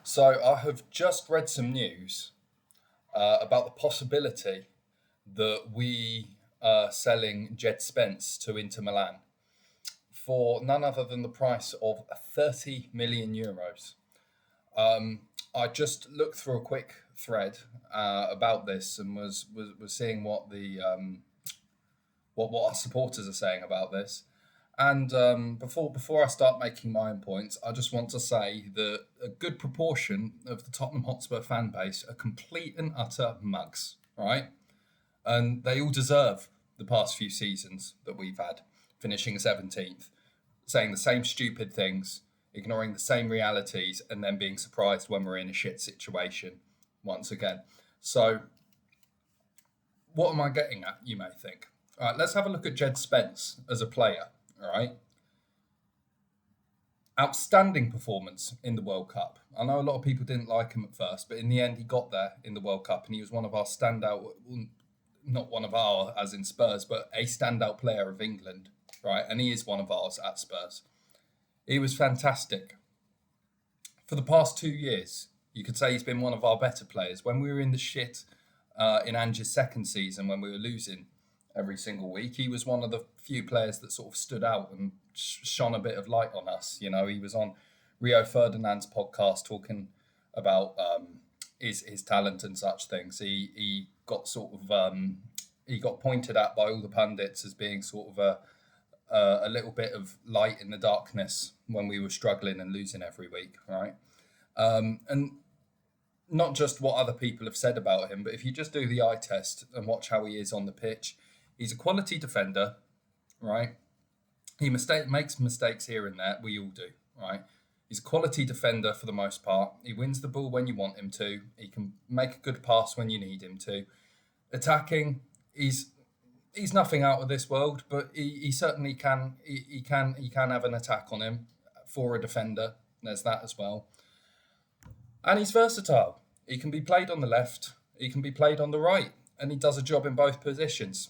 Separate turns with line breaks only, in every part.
So I have just read some news about the possibility that we are selling Jed Spence to Inter Milan for none other than the price of 30 million euros. I just looked through a quick thread about this and was seeing what what our supporters are saying about this. And before I start making my own points, I just want to say that a good proportion of the Tottenham Hotspur fan base are complete and utter mugs, right? And they all deserve the past few seasons that we've had, finishing 17th, saying the same stupid things, ignoring the same realities, and then being surprised when we're in a shit situation once again. So, what am I getting at, you may think? All right, let's have a look at Jed Spence as a player. All right. Outstanding performance in the World Cup. I know a lot of people didn't like him at first, but in the end, he got there in the World Cup and he was one of our standout, not one of our, as in Spurs, but a standout player of England, right? And he is one of ours at Spurs. He was fantastic. For the past 2 years, you could say he's been one of our better players. When we were in the shit in Ange's second season, when we were losing every single week, he was one of the few players that sort of stood out and shone a bit of light on us. You know, he was on Rio Ferdinand's podcast talking about his talent and such things. He got sort of he got pointed at by all the pundits as being sort of a little bit of light in the darkness when we were struggling and losing every week, right? And not just what other people have said about him, but if you just do the eye test and watch how he is on the pitch, he's a quality defender, right? He makes mistakes here and there. We all do, right? He's a quality defender for the most part. He wins the ball when you want him to. He can make a good pass when you need him to. Attacking, he's nothing out of this world, but he certainly can he can have an attack on him for a defender. There's that as well. And he's versatile. He can be played on the left. He can be played on the right, and he does a job in both positions.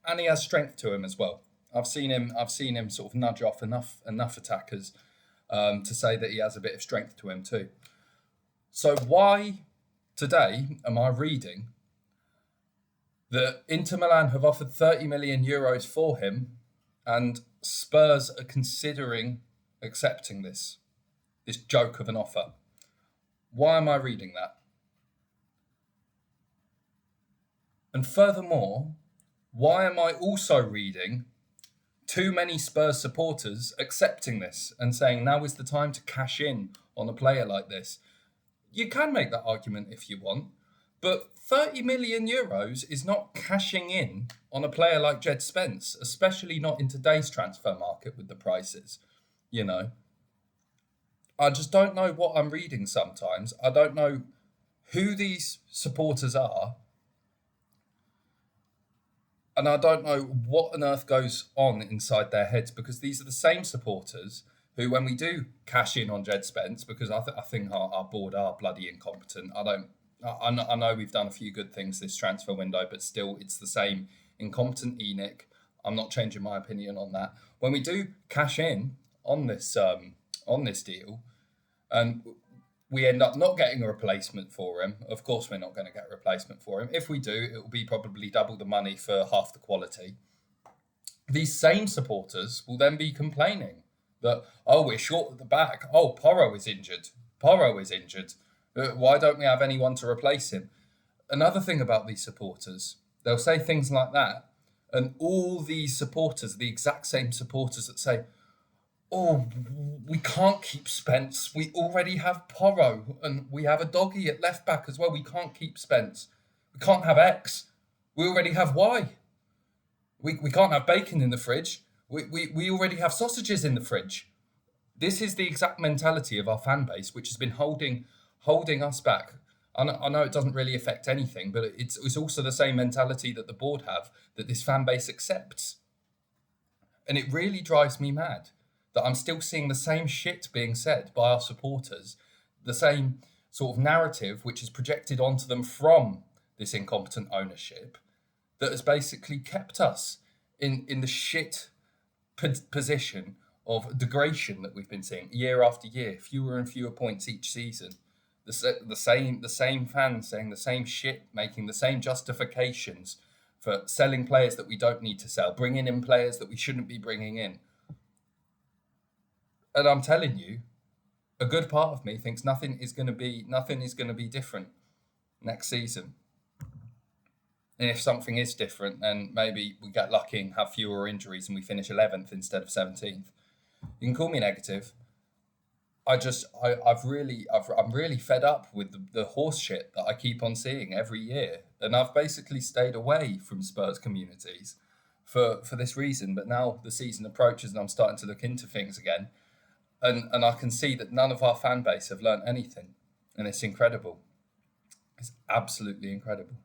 And he has strength to him as well. I've seen him sort of nudge off enough attackers to say that he has a bit of strength to him too. So why today am I reading that Inter Milan have offered 30 million euros for him and Spurs are considering accepting this joke of an offer? Why am I reading that? And furthermore, why am I also reading too many Spurs supporters accepting this and saying now is the time to cash in on a player like this? You can make that argument if you want, but 30 million euros is not cashing in on a player like Jed Spence, especially not in today's transfer market with the prices, you know. I just don't know what I'm reading sometimes. I don't know who these supporters are. And I don't know what on earth goes on inside their heads, because these are the same supporters who, when we do cash in on Jed Spence, because I think our board are bloody incompetent. I know we've done a few good things this transfer window, but still it's the same incompetent ENIC. I'm not changing my opinion on that. When we do cash in on this deal, and we end up not getting a replacement for him. Of course, we're not going to get a replacement for him. If we do, it will be probably double the money for half the quality. These same supporters will then be complaining that, oh, we're short at the back. Oh, Porro is injured. Why don't we have anyone to replace him? Another thing about these supporters, they'll say things like that. And all these supporters, the exact same supporters that say, oh, we can't keep Spence. We already have Porro and we have a doggy at left back as well. We can't keep Spence. We can't have X. We already have Y. We can't have bacon in the fridge. We already have sausages in the fridge. This is the exact mentality of our fan base, which has been holding us back. I know it doesn't really affect anything, but it's also the same mentality that the board have, that this fan base accepts. And it really drives me mad that I'm still seeing the same shit being said by our supporters, the same sort of narrative which is projected onto them from this incompetent ownership that has basically kept us in the shit position of degradation that we've been seeing year after year, fewer and fewer points each season. The same fans saying the same shit, making the same justifications for selling players that we don't need to sell, bringing in players that we shouldn't be bringing in. And I'm telling you, a good part of me thinks nothing is going to be different next season. And if something is different, then maybe we get lucky and have fewer injuries and we finish 11th instead of 17th. You can call me negative. I'm really fed up with the horse shit that I keep on seeing every year. And I've basically stayed away from Spurs communities for this reason. But now the season approaches and I'm starting to look into things again. And I can see that none of our fan base have learned anything. And it's incredible. It's absolutely incredible.